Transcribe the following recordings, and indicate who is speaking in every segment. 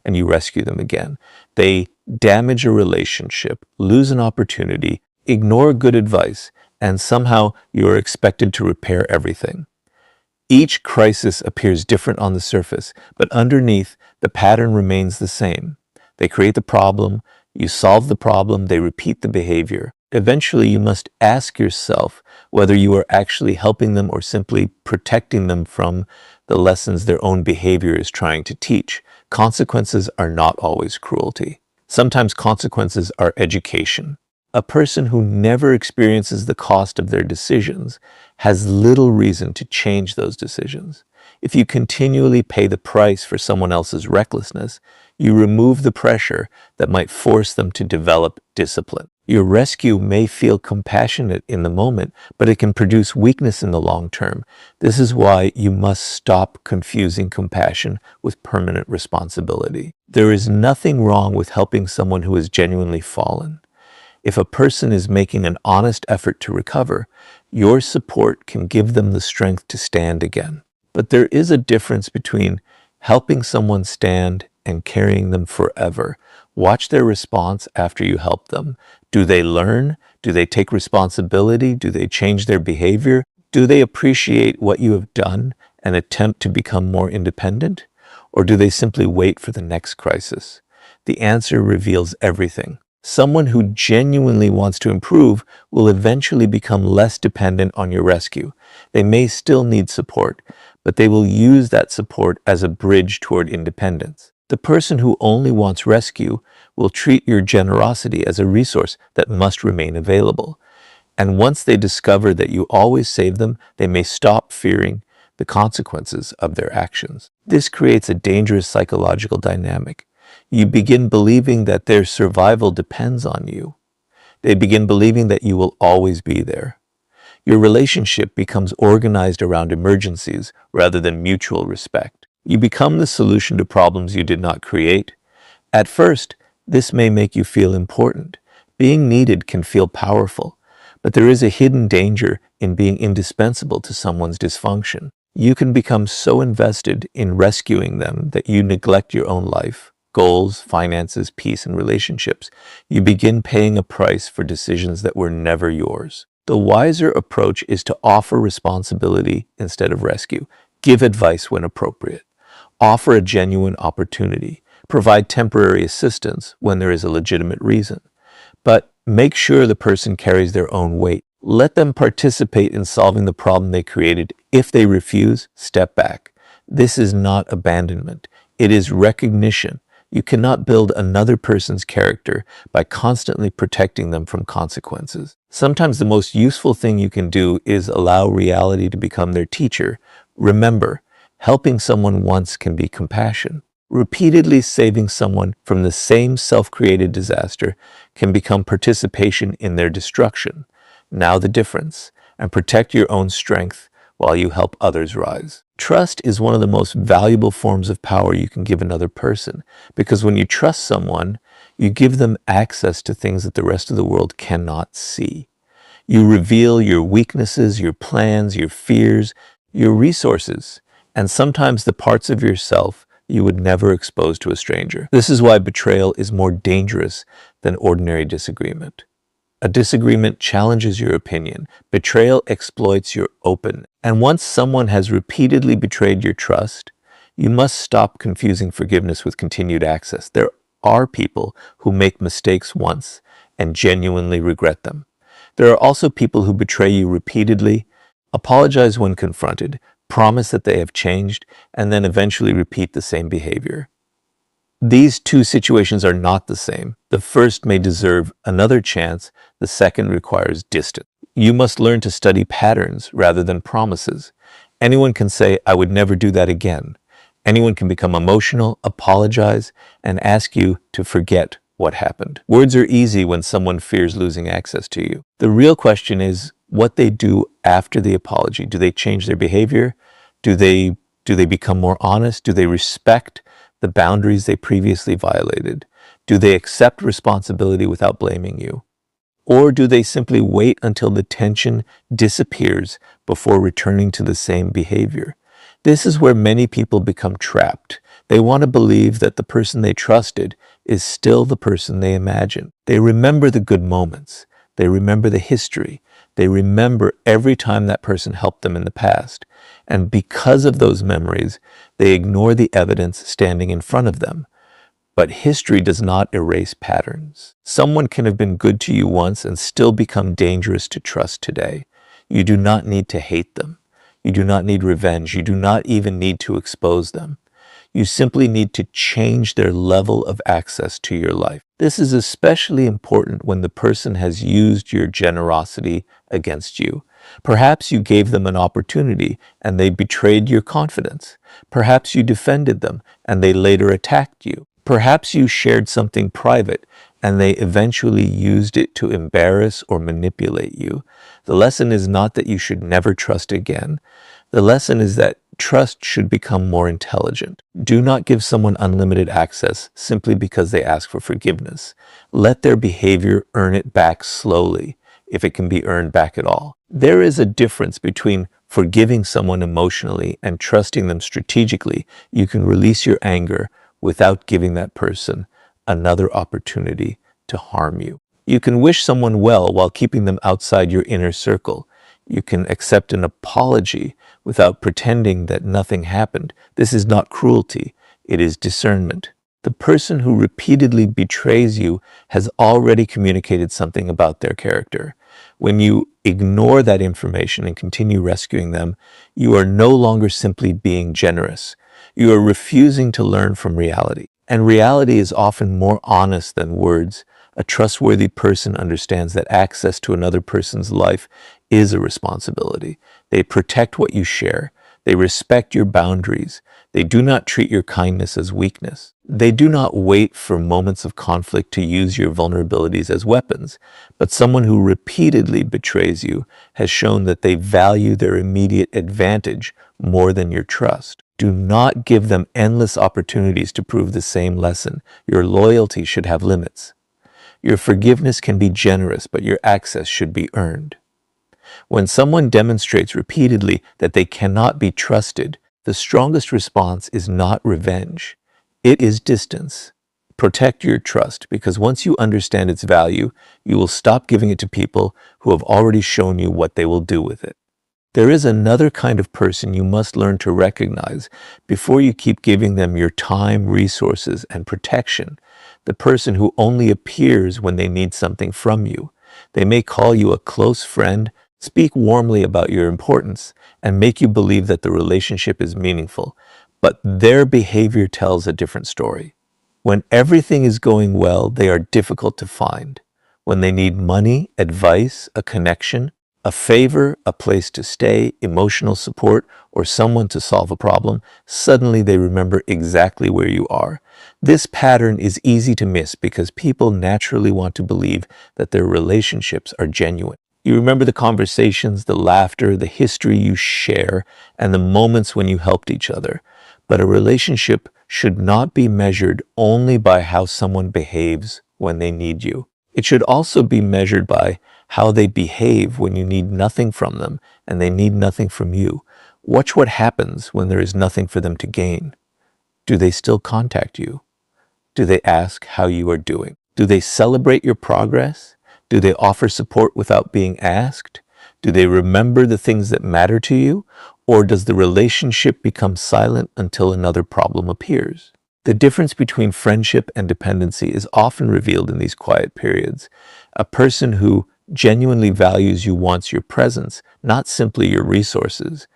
Speaker 1: and you rescue them again. They damage a relationship, lose an opportunity, ignore good advice, and somehow you are expected to repair everything. Each crisis appears different on the surface, but underneath, the pattern remains the same. They create the problem, you solve the problem, they repeat the behavior. Eventually, you must ask yourself whether you are actually helping them or simply protecting them from the lessons their own behavior is trying to teach. Consequences are not always cruelty. Sometimes consequences are education. A person who never experiences the cost of their decisions has little reason to change those decisions. If you continually pay the price for someone else's recklessness, you remove the pressure that might force them to develop discipline. Your rescue may feel compassionate in the moment, but it can produce weakness in the long term. This is why you must stop confusing compassion with permanent responsibility. There is nothing wrong with helping someone who has genuinely fallen. If a person is making an honest effort to recover, your support can give them the strength to stand again. But there is a difference between helping someone stand and carrying them forever. Watch their response after you help them. Do they learn? Do they take responsibility? Do they change their behavior? Do they appreciate what you have done and attempt to become more independent? Or do they simply wait for the next crisis? The answer reveals everything. Someone who genuinely wants to improve will eventually become less dependent on your rescue. They may still need support, but they will use that support as a bridge toward independence. The person who only wants rescue will treat your generosity as a resource that must remain available. And once they discover that you always save them, they may stop fearing the consequences of their actions. This creates a dangerous psychological dynamic. You begin believing that their survival depends on you. They begin believing that you will always be there. Your relationship becomes organized around emergencies rather than mutual respect. You become the solution to problems you did not create. At first, this may make you feel important. Being needed can feel powerful, but there is a hidden danger in being indispensable to someone's dysfunction. You can become so invested in rescuing them that you neglect your own life, goals, finances, peace, and relationships. You begin paying a price for decisions that were never yours. The wiser approach is to offer responsibility instead of rescue. Give advice when appropriate. Offer a genuine opportunity. Provide temporary assistance when there is a legitimate reason. But make sure the person carries their own weight. Let them participate in solving the problem they created. If they refuse, step back. This is not abandonment. It is recognition. You cannot build another person's character by constantly protecting them from consequences. Sometimes the most useful thing you can do is allow reality to become their teacher. Remember, helping someone once can be compassion. Repeatedly saving someone from the same self-created disaster can become participation in their destruction. Now the difference, and protect your own strength while you help others rise. Trust is one of the most valuable forms of power you can give another person, because when you trust someone, you give them access to things that the rest of the world cannot see. You reveal your weaknesses, your plans, your fears, your resources, and sometimes the parts of yourself you would never expose to a stranger. This is why betrayal is more dangerous than ordinary disagreement. A disagreement challenges your opinion. Betrayal exploits your openness. And once someone has repeatedly betrayed your trust, you must stop confusing forgiveness with continued access. There are people who make mistakes once and genuinely regret them. There are also people who betray you repeatedly, apologize when confronted, promise that they have changed, and then eventually repeat the same behavior. These two situations are not the same. The first may deserve another chance, the second requires distance. You must learn to study patterns rather than promises. Anyone can say, "I would never do that again." Anyone can become emotional, apologize, and ask you to forget what happened. Words are easy when someone fears losing access to you. The real question is what they do after the apology. Do they change their behavior? Do they become more honest? Do they respect the boundaries they previously violated? Do they accept responsibility without blaming you? Or do they simply wait until the tension disappears before returning to the same behavior? This is where many people become trapped. They want to believe that the person they trusted is still the person they imagined. They remember the good moments. They remember the history. They remember every time that person helped them in the past. And because of those memories, they ignore the evidence standing in front of them. But history does not erase patterns. Someone can have been good to you once and still become dangerous to trust today. You do not need to hate them. You do not need revenge. You do not even need to expose them. You simply need to change their level of access to your life. This is especially important when the person has used your generosity against you. Perhaps you gave them an opportunity and they betrayed your confidence. Perhaps you defended them and they later attacked you. Perhaps you shared something private and they eventually used it to embarrass or manipulate you. The lesson is not that you should never trust again. The lesson is that trust should become more intelligent. Do not give someone unlimited access simply because they ask for forgiveness. Let their behavior earn it back slowly, if it can be earned back at all. There is a difference between forgiving someone emotionally and trusting them strategically. You can release your anger without giving that person another opportunity to harm you. You can wish someone well while keeping them outside your inner circle. You can accept an apology without pretending that nothing happened. This is not cruelty, it is discernment. The person who repeatedly betrays you has already communicated something about their character. When you ignore that information and continue rescuing them, you are no longer simply being generous. You are refusing to learn from reality. And reality is often more honest than words. A trustworthy person understands that access to another person's life is a responsibility. They protect what you share. They respect your boundaries. They do not treat your kindness as weakness. They do not wait for moments of conflict to use your vulnerabilities as weapons. But someone who repeatedly betrays you has shown that they value their immediate advantage more than your trust. Do not give them endless opportunities to prove the same lesson. Your loyalty should have limits. Your forgiveness can be generous, but your access should be earned. When someone demonstrates repeatedly that they cannot be trusted, the strongest response is not revenge. It is distance. Protect your trust, because once you understand its value, you will stop giving it to people who have already shown you what they will do with it. There is another kind of person you must learn to recognize before you keep giving them your time, resources, and protection. The person who only appears when they need something from you. They may call you a close friend, speak warmly about your importance, and make you believe that the relationship is meaningful, but their behavior tells a different story. When everything is going well, they are difficult to find. When they need money, advice, a connection, a favor, a place to stay, emotional support, or someone to solve a problem, suddenly they remember exactly where you are. This pattern is easy to miss because people naturally want to believe that their relationships are genuine. You remember the conversations, the laughter, the history you share, and the moments when you helped each other. But a relationship should not be measured only by how someone behaves when they need you. It should also be measured by how they behave when you need nothing from them and they need nothing from you. Watch what happens when there is nothing for them to gain. Do they still contact you? Do they ask how you are doing? Do they celebrate your progress? Do they offer support without being asked? Do they remember the things that matter to you? Or does the relationship become silent until another problem appears? The difference between friendship and dependency is often revealed in these quiet periods. A person who genuinely values you wants your presence, not simply your resources.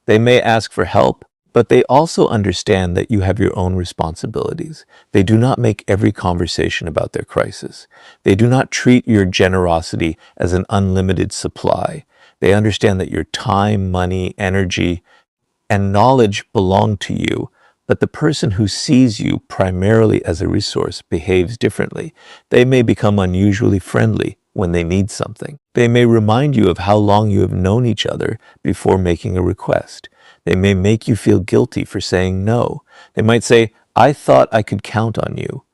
Speaker 1: They may ask for help, but they also understand that you have your own responsibilities. They do not make every conversation about their crisis. They do not treat your generosity as an unlimited supply. They understand that your time, money, energy, and knowledge belong to you, but the person who sees you primarily as a resource behaves differently. They may become unusually friendly when they need something. They may remind you of how long you have known each other before making a request. They may make you feel guilty for saying no. They might say, "I thought I could count on you,"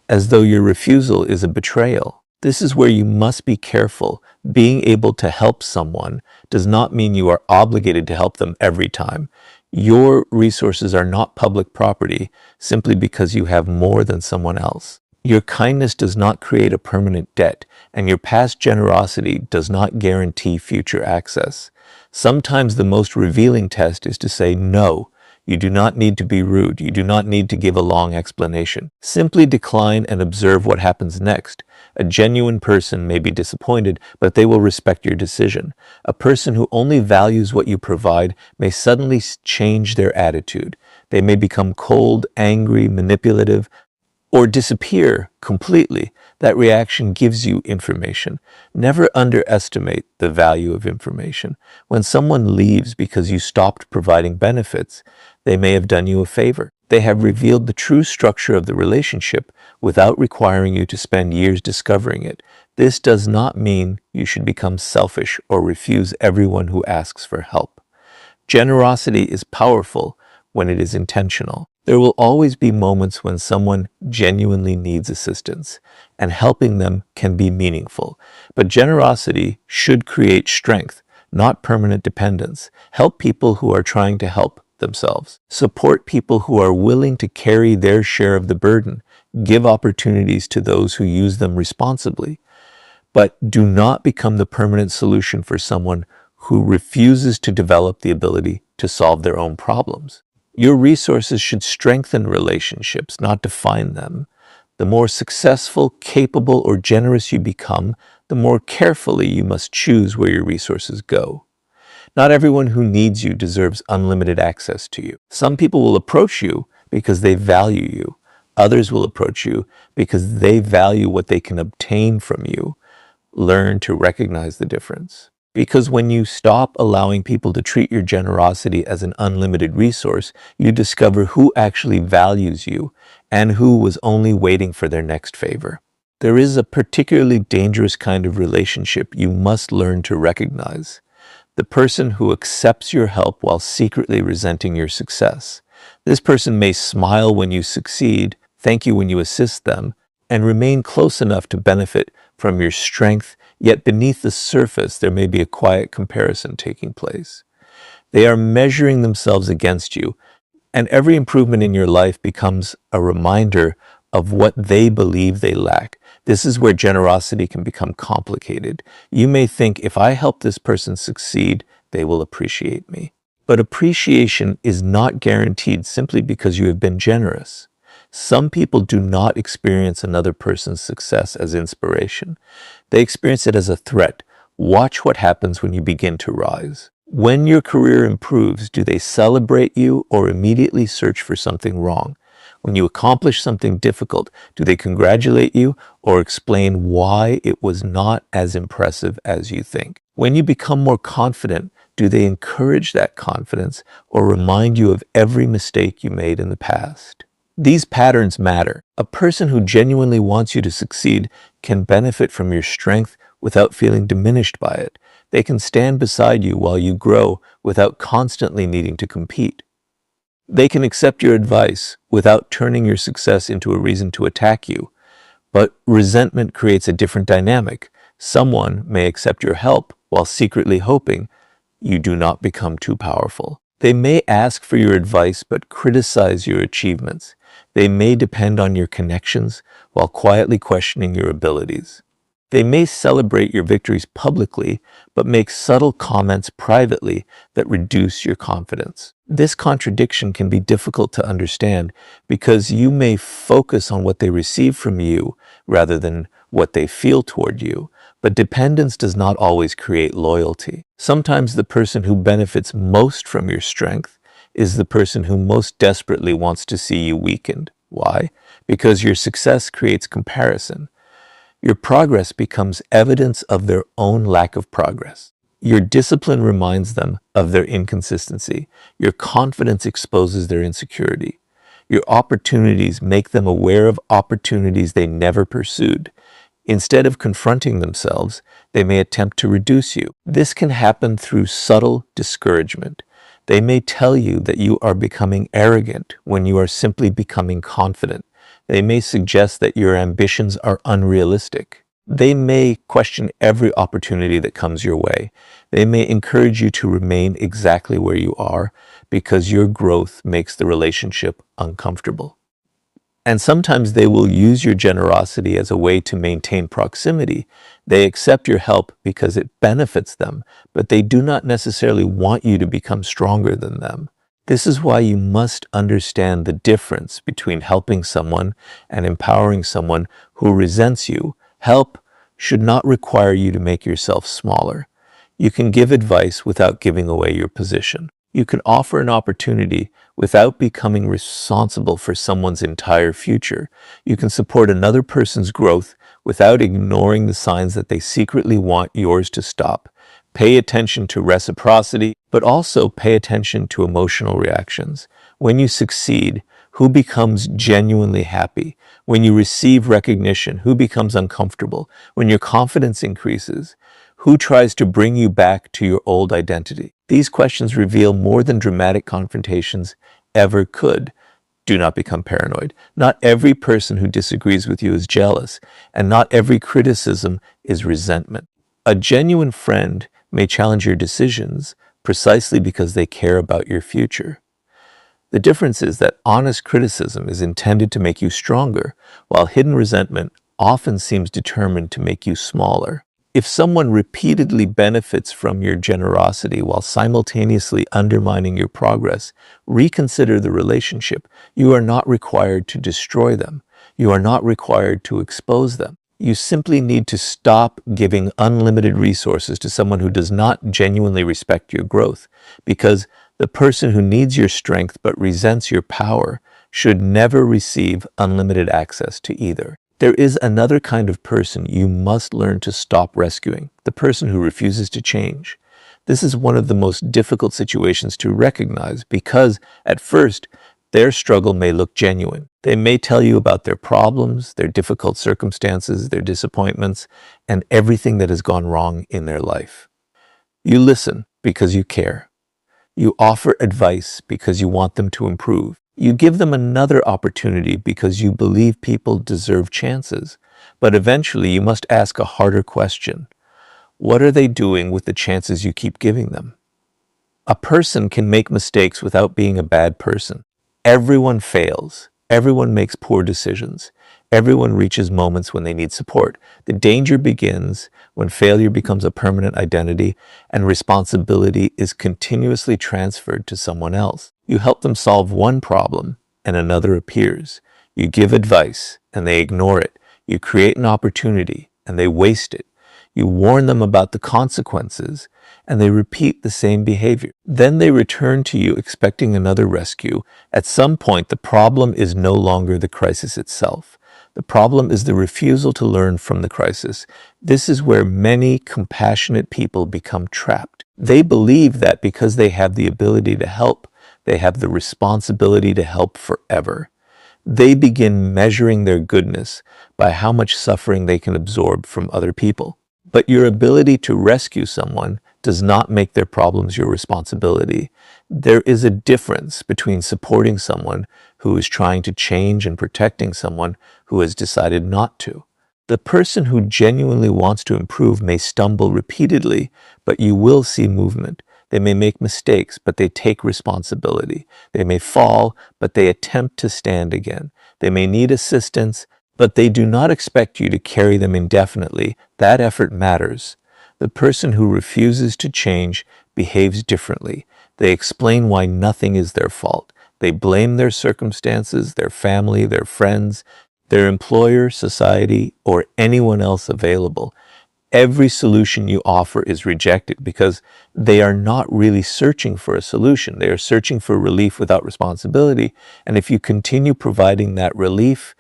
Speaker 1: as though your refusal is a betrayal. This is where you must be careful. Being able to help someone does not mean you are obligated to help them every time. Your resources are not public property simply because you have more than someone else. Your kindness does not create a permanent debt, and your past generosity does not guarantee future access. Sometimes the most revealing test is to say no. You do not need to be rude. You do not need to give a long explanation. Simply decline and observe what happens next. A genuine person may be disappointed, but they will respect your decision. A person who only values what you provide may suddenly change their attitude. They may become cold, angry, manipulative, or disappear completely. That reaction gives you information. Never underestimate the value of information. When someone leaves because you stopped providing benefits, they may have done you a favor. They have revealed the true structure of the relationship without requiring you to spend years discovering it. This does not mean you should become selfish or refuse everyone who asks for help. Generosity is powerful when it is intentional. There will always be moments when someone genuinely needs assistance, and helping them can be meaningful. But generosity should create strength, not permanent dependence. Help people who are trying to help themselves. Support people who are willing to carry their share of the burden. Give opportunities to those who use them responsibly. But do not become the permanent solution for someone who refuses to develop the ability to solve their own problems. Your resources should strengthen relationships, not define them. The more successful, capable, or generous you become, the more carefully you must choose where your resources go. Not everyone who needs you deserves unlimited access to you. Some people will approach you because they value you. Others will approach you because they value what they can obtain from you. Learn to recognize the difference. Because when you stop allowing people to treat your generosity as an unlimited resource, you discover who actually values you and who was only waiting for their next favor. There is a particularly dangerous kind of relationship you must learn to recognize. The person who accepts your help while secretly resenting your success. This person may smile when you succeed, thank you when you assist them, and remain close enough to benefit from your strength, yet beneath the surface there may be a quiet comparison taking place. They are measuring themselves against you, and every improvement in your life becomes a reminder of what they believe they lack. This is where generosity can become complicated. You may think, if I help this person succeed, they will appreciate me. But appreciation is not guaranteed simply because you have been generous. Some people do not experience another person's success as inspiration. They experience it as a threat. Watch what happens when you begin to rise. When your career improves, do they celebrate you or immediately search for something wrong? When you accomplish something difficult, do they congratulate you or explain why it was not as impressive as you think? When you become more confident, do they encourage that confidence or remind you of every mistake you made in the past? These patterns matter. A person who genuinely wants you to succeed can benefit from your strength without feeling diminished by it. They can stand beside you while you grow without constantly needing to compete. They can accept your advice without turning your success into a reason to attack you. But resentment creates a different dynamic. Someone may accept your help while secretly hoping you do not become too powerful. They may ask for your advice but criticize your achievements. They may depend on your connections while quietly questioning your abilities. They may celebrate your victories publicly, but make subtle comments privately that reduce your confidence. This contradiction can be difficult to understand because you may focus on what they receive from you rather than what they feel toward you. But dependence does not always create loyalty. Sometimes the person who benefits most from your strength is the person who most desperately wants to see you weakened. Why? Because your success creates comparison. Your progress becomes evidence of their own lack of progress. Your discipline reminds them of their inconsistency. Your confidence exposes their insecurity. Your opportunities make them aware of opportunities they never pursued. Instead of confronting themselves, they may attempt to reduce you. This can happen through subtle discouragement. They may tell you that you are becoming arrogant when you are simply becoming confident. They may suggest that your ambitions are unrealistic. They may question every opportunity that comes your way. They may encourage you to remain exactly where you are because your growth makes the relationship uncomfortable. And sometimes they will use your generosity as a way to maintain proximity. They accept your help because it benefits them, but they do not necessarily want you to become stronger than them. This is why you must understand the difference between helping someone and empowering someone who resents you. Help should not require you to make yourself smaller. You can give advice without giving away your position. You can offer an opportunity without becoming responsible for someone's entire future. You can support another person's growth without ignoring the signs that they secretly want yours to stop. Pay attention to reciprocity, but also pay attention to emotional reactions. When you succeed, who becomes genuinely happy? When you receive recognition, who becomes uncomfortable? When your confidence increases, who tries to bring you back to your old identity? These questions reveal more than dramatic confrontations ever could. Do not become paranoid. Not every person who disagrees with you is jealous, and not every criticism is resentment. A genuine friend may challenge your decisions precisely because they care about your future. The difference is that honest criticism is intended to make you stronger, while hidden resentment often seems determined to make you smaller. If someone repeatedly benefits from your generosity while simultaneously undermining your progress, reconsider the relationship. You are not required to destroy them. You are not required to expose them. You simply need to stop giving unlimited resources to someone who does not genuinely respect your growth, because the person who needs your strength but resents your power should never receive unlimited access to either. There is another kind of person you must learn to stop rescuing, the person who refuses to change. This is one of the most difficult situations to recognize because, at first, their struggle may look genuine. They may tell you about their problems, their difficult circumstances, their disappointments, and everything that has gone wrong in their life. You listen because you care. You offer advice because you want them to improve. You give them another opportunity because you believe people deserve chances. But eventually you must ask a harder question. What are they doing with the chances you keep giving them? A person can make mistakes without being a bad person. Everyone fails. Everyone makes poor decisions. Everyone reaches moments when they need support. The danger begins when failure becomes a permanent identity and responsibility is continuously transferred to someone else. You help them solve one problem and another appears. You give advice and they ignore it. You create an opportunity and they waste it. You warn them about the consequences, and they repeat the same behavior. Then they return to you expecting another rescue. At some point, the problem is no longer the crisis itself. The problem is the refusal to learn from the crisis. This is where many compassionate people become trapped. They believe that because they have the ability to help, they have the responsibility to help forever. They begin measuring their goodness by how much suffering they can absorb from other people. But your ability to rescue someone does not make their problems your responsibility. There is a difference between supporting someone who is trying to change and protecting someone who has decided not to. The person who genuinely wants to improve may stumble repeatedly, but you will see movement. They may make mistakes, but they take responsibility. They may fall, but they attempt to stand again. They may need assistance, but they do not expect you to carry them indefinitely. That effort matters. The person who refuses to change behaves differently. They explain why nothing is their fault. They blame their circumstances, their family, their friends, their employer, society, or anyone else available. Every solution you offer is rejected because they are not really searching for a solution. They are searching for relief without responsibility. And if you continue providing that relief,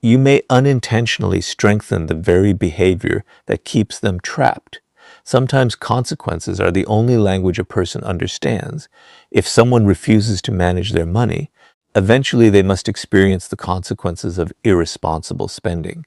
Speaker 1: you may unintentionally strengthen the very behavior that keeps them trapped. Sometimes consequences are the only language a person understands. If someone refuses to manage their money, eventually they must experience the consequences of irresponsible spending.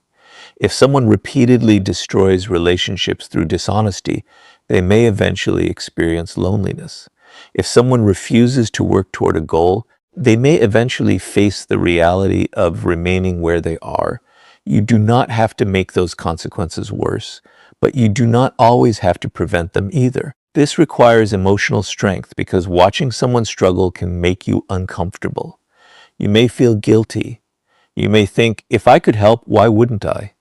Speaker 1: If someone repeatedly destroys relationships through dishonesty, they may eventually experience loneliness. If someone refuses to work toward a goal, they may eventually face the reality of remaining where they are. You do not have to make those consequences worse, but you do not always have to prevent them either. This requires emotional strength because watching someone struggle can make you uncomfortable. You may feel guilty. You may think, if I could help, why wouldn't I?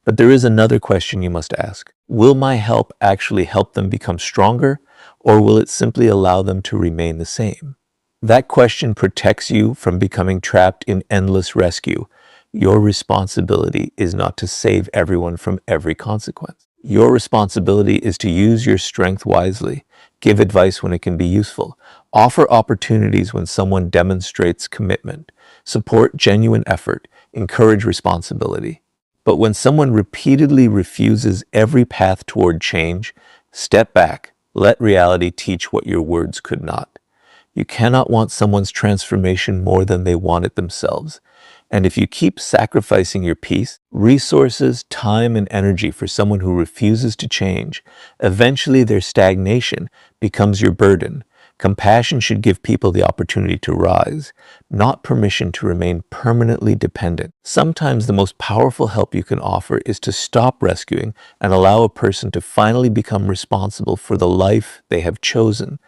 Speaker 1: But there is another question you must ask. Will my help actually help them become stronger, or will it simply allow them to remain the same? That question protects you from becoming trapped in endless rescue. Your responsibility is not to save everyone from every consequence. Your responsibility is to use your strength wisely, give advice when it can be useful, offer opportunities when someone demonstrates commitment, support genuine effort, encourage responsibility. But when someone repeatedly refuses every path toward change, step back, let reality teach what your words could not. You cannot want someone's transformation more than they want it themselves. And if you keep sacrificing your peace, resources, time, and energy for someone who refuses to change, eventually their stagnation becomes your burden. Compassion should give people the opportunity to rise, not permission to remain permanently dependent. Sometimes the most powerful help you can offer is to stop rescuing and allow a person to finally become responsible for the life they have chosen.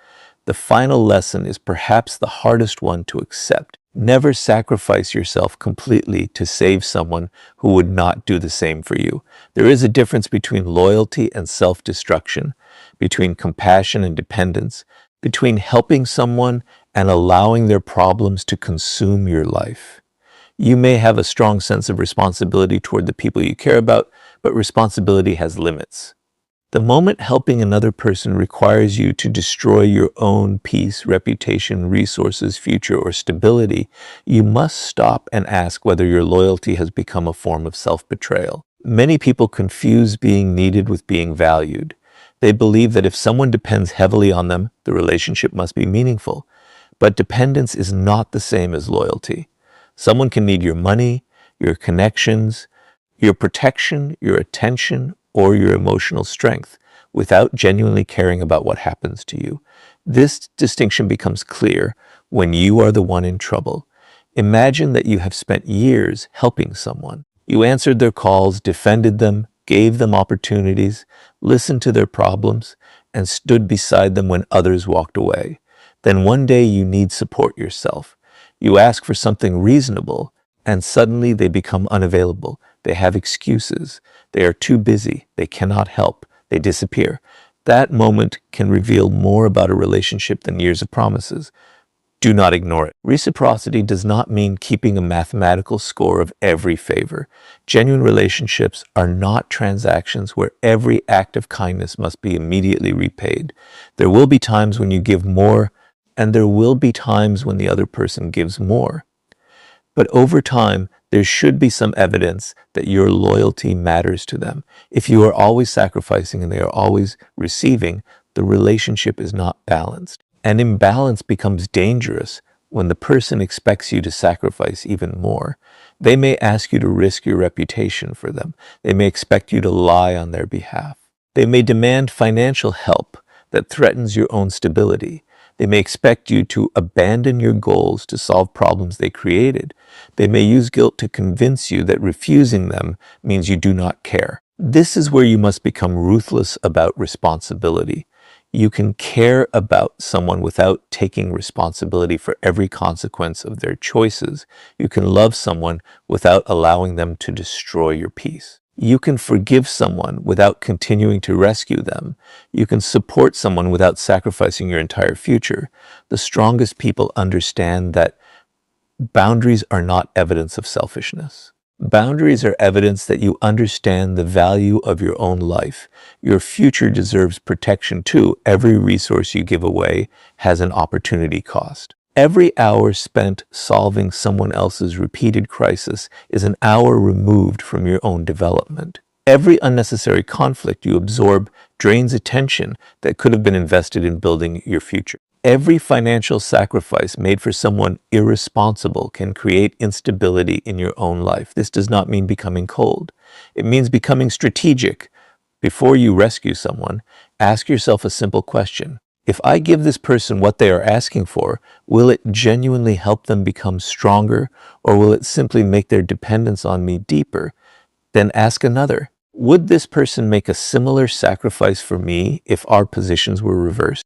Speaker 1: The final lesson is perhaps the hardest one to accept. Never sacrifice yourself completely to save someone who would not do the same for you. There is a difference between loyalty and self-destruction, between compassion and dependence, between helping someone and allowing their problems to consume your life. You may have a strong sense of responsibility toward the people you care about, but responsibility has limits. The moment helping another person requires you to destroy your own peace, reputation, resources, future, or stability, you must stop and ask whether your loyalty has become a form of self-betrayal. Many people confuse being needed with being valued. They believe that if someone depends heavily on them, the relationship must be meaningful. But dependence is not the same as loyalty. Someone can need your money, your connections, your protection, your attention, or your emotional strength without genuinely caring about what happens to you. This distinction becomes clear when you are the one in trouble. Imagine that you have spent years helping someone. You answered their calls, defended them, gave them opportunities, listened to their problems, and stood beside them when others walked away. Then one day you need support yourself. You ask for something reasonable, and suddenly they become unavailable. They have excuses. They are too busy. They cannot help. They disappear. That moment can reveal more about a relationship than years of promises. Do not ignore it. Reciprocity does not mean keeping a mathematical score of every favor. Genuine relationships are not transactions where every act of kindness must be immediately repaid. There will be times when you give more, and there will be times when the other person gives more. But over time, there should be some evidence that your loyalty matters to them. If you are always sacrificing and they are always receiving, the relationship is not balanced. An imbalance becomes dangerous when the person expects you to sacrifice even more. They may ask you to risk your reputation for them. They may expect you to lie on their behalf. They may demand financial help that threatens your own stability. They may expect you to abandon your goals to solve problems they created. They may use guilt to convince you that refusing them means you do not care. This is where you must become ruthless about responsibility. You can care about someone without taking responsibility for every consequence of their choices. You can love someone without allowing them to destroy your peace. You can forgive someone without continuing to rescue them. You can support someone without sacrificing your entire future. The strongest people understand that boundaries are not evidence of selfishness. Boundaries are evidence that you understand the value of your own life. Your future deserves protection too. Every resource you give away has an opportunity cost. Every hour spent solving someone else's repeated crisis is an hour removed from your own development. Every unnecessary conflict you absorb drains attention that could have been invested in building your future. Every financial sacrifice made for someone irresponsible can create instability in your own life. This does not mean becoming cold. It means becoming strategic. Before you rescue someone, ask yourself a simple question. If I give this person what they are asking for, will it genuinely help them become stronger, or will it simply make their dependence on me deeper? Then ask another. Would this person make a similar sacrifice for me if our positions were reversed?